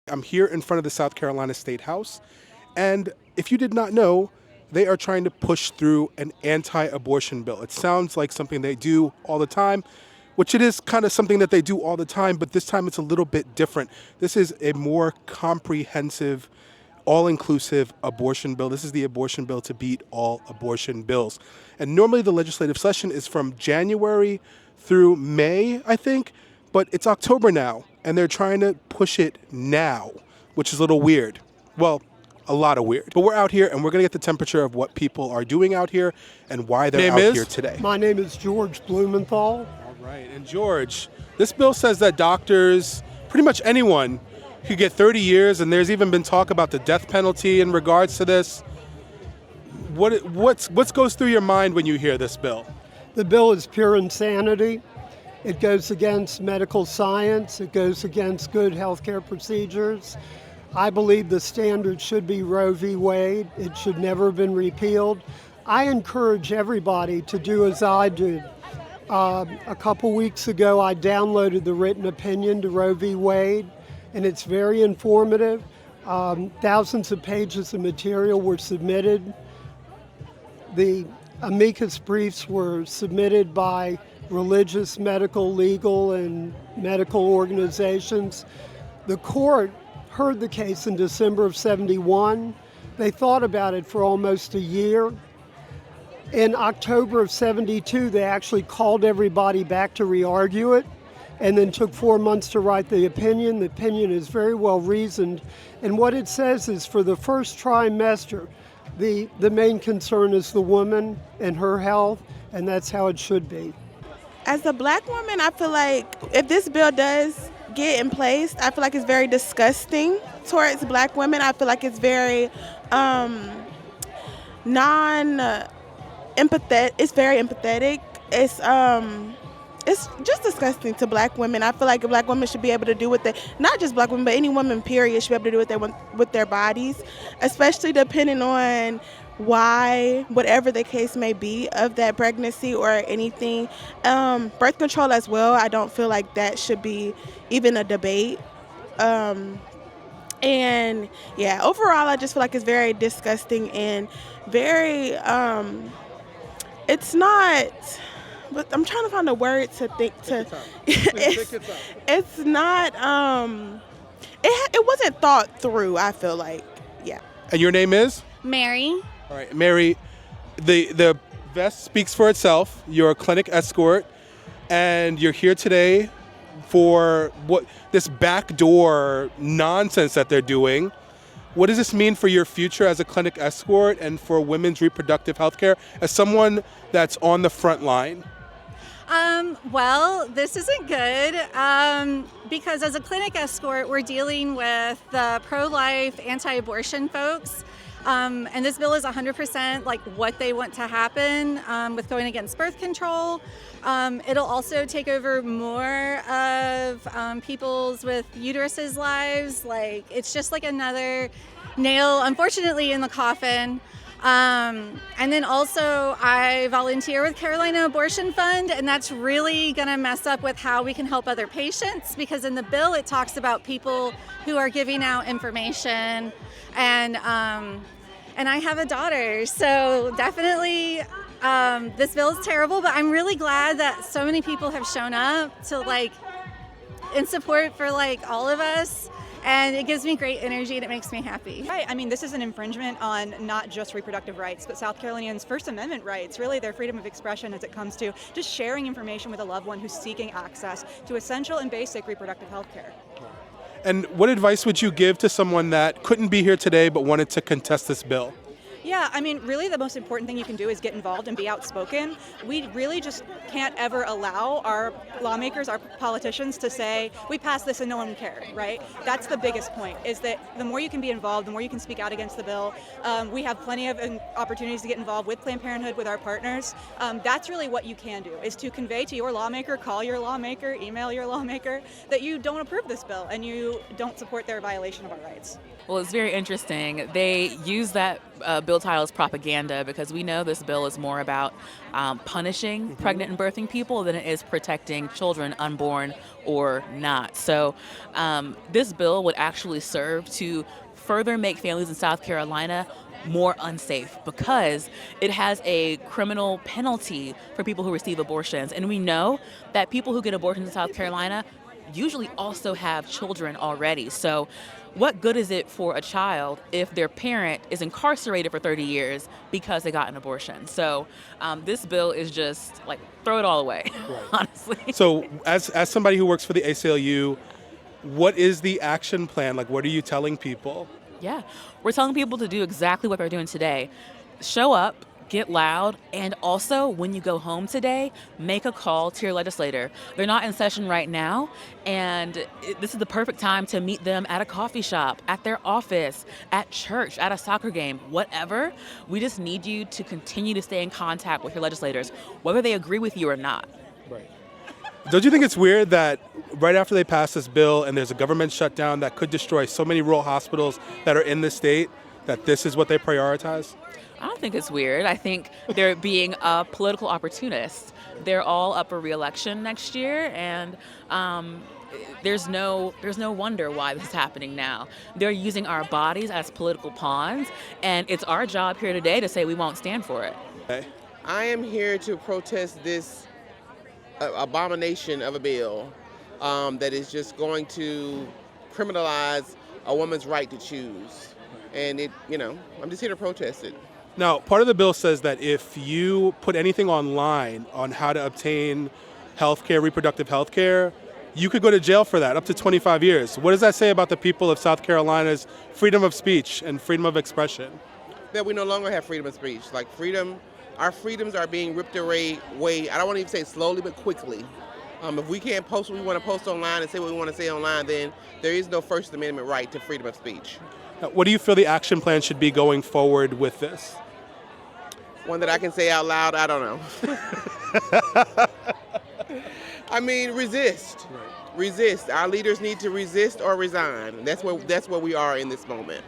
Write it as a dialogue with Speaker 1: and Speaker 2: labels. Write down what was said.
Speaker 1: I'm here in front of the South Carolina State House, and if you did not know, they are trying to push through an anti-abortion bill. It sounds like something they do all the time, which it is kind of something that they do all the time, but this time it's a little bit different. This is a more comprehensive, all-inclusive abortion bill. This is the abortion bill to beat all abortion bills. And normally the legislative session is from January through May, I think, but it's October now, and they're trying to push it now, which is a little weird. Well, a lot of weird. But we're out here, and we're going to get the temperature of what people are doing out here and why they're out here today.
Speaker 2: My name is George Blumenthal.
Speaker 1: All right, and George, this bill says that doctors, pretty much anyone, could get 30 years, and there's even been talk about the death penalty in regards to this. What goes through your mind when you hear this bill?
Speaker 2: The bill is pure insanity. It goes against medical science. It goes against good healthcare procedures. I believe the standard should be Roe v. Wade. It should never have been repealed. I encourage everybody to do as I did. A couple weeks ago, I downloaded the written opinion to Roe v. Wade, and it's very informative. Thousands of pages of material were submitted. The amicus briefs were submitted by religious, medical, legal, and medical organizations. The court heard the case in December of '71. They thought about it for almost a year. In October of '72, they actually called everybody back to re-argue it, and then took 4 months to write the opinion. The opinion is very well reasoned, and what it says is for the first trimester, the main concern is the woman and her health, and that's how it should be.
Speaker 3: As a black woman, I feel like if this bill does get in place, I feel like it's very disgusting towards black women. I feel like it's very non-empathetic. It's very empathetic. It's just disgusting to black women. I feel like black women should be able to do what they, not just black women, but any woman, period, should be able to do what they want with their bodies, especially depending on why, whatever the case may be of that pregnancy or anything. Birth control as well, I don't feel like that should be even a debate. And yeah, overall, I just feel like it's very disgusting and very, it's not, but I'm trying to find a word to think to. It's not. It wasn't thought through. I feel like, yeah.
Speaker 1: And your name is?
Speaker 4: Mary.
Speaker 1: All right, Mary. The vest speaks for itself. You're a clinic escort, and you're here today for what this backdoor nonsense that they're doing. What does this mean for your future as a clinic escort and for women's reproductive health care as someone that's on the front line?
Speaker 4: Well, this isn't good because as a clinic escort, we're dealing with the pro-life, anti-abortion folks. And this bill is 100% like what they want to happen with going against birth control. It'll also take over more of people's with uteruses lives. Like, it's just like another nail, unfortunately, in the coffin. And then also I volunteer with Carolina Abortion Fund, and that's really going to mess up with how we can help other patients, because in the bill it talks about people who are giving out information, and I have a daughter, so definitely this bill is terrible, but I'm really glad that so many people have shown up to like in support for like all of us. And it gives me great energy and it makes me happy.
Speaker 5: Right. I mean, this is an infringement on not just reproductive rights, but South Carolinians' First Amendment rights, really their freedom of expression as it comes to just sharing information with a loved one who's seeking access to essential and basic reproductive health care.
Speaker 1: And what advice would you give to someone that couldn't be here today but wanted to contest this bill?
Speaker 5: Yeah, I mean, really the most important thing you can do is get involved and be outspoken. We really just can't ever allow our lawmakers, our politicians to say, we passed this and no one cared, right? That's the biggest point, is that the more you can be involved, the more you can speak out against the bill. We have plenty of opportunities to get involved with Planned Parenthood, with our partners. That's really what you can do, is to convey to your lawmaker, call your lawmaker, email your lawmaker, that you don't approve this bill and you don't support their violation of our rights.
Speaker 6: Well, it's very interesting. They use that bill bill title is propaganda because we know this bill is more about punishing pregnant and birthing people than it is protecting children unborn or not. So this bill would actually serve to further make families in South Carolina more unsafe because it has a criminal penalty for people who receive abortions. And we know that people who get abortions in South Carolina usually also have children already. So what good is it for a child if their parent is incarcerated for 30 years because they got an abortion? So this bill is just like, throw it all away, honestly.
Speaker 1: So as somebody who works for the ACLU, what is the action plan? Like, what are you telling people?
Speaker 6: Yeah, we're telling people to do exactly what they're doing today. Show up, get loud, and also when you go home today, make a call to your legislator. They're not in session right now, and this is the perfect time to meet them at a coffee shop, at their office, at church, at a soccer game, whatever. We just need you to continue to stay in contact with your legislators, whether they agree with you or not.
Speaker 1: Right. Don't you think it's weird that right after they pass this bill and there's a government shutdown that could destroy so many rural hospitals that are in the state, that this is what they prioritize?
Speaker 6: I don't think it's weird. I think they're being a political opportunist. They're all up for re-election next year, and there's no wonder why this is happening now. They're using our bodies as political pawns, and it's our job here today to say we won't stand for it.
Speaker 1: Okay.
Speaker 7: I am here to protest this abomination of a bill that is just going to criminalize a woman's right to choose. And I'm just here to protest it.
Speaker 1: Now, part of the bill says that if you put anything online on how to obtain healthcare, reproductive health care, you could go to jail for that, up to 25 years. What does that say about the people of South Carolina's freedom of speech and freedom of expression?
Speaker 7: That we no longer have freedom of speech. Like our freedoms are being ripped away, I don't want to even say slowly, but quickly. If we can't post what we want to post online and say what we want to say online, then there is no First Amendment right to freedom of speech.
Speaker 1: Now, what do you feel the action plan should be going forward with this?
Speaker 7: One that I can say out loud, I don't know. I mean, resist. Right. Resist. Our leaders need to resist or resign. That's where we are in this moment.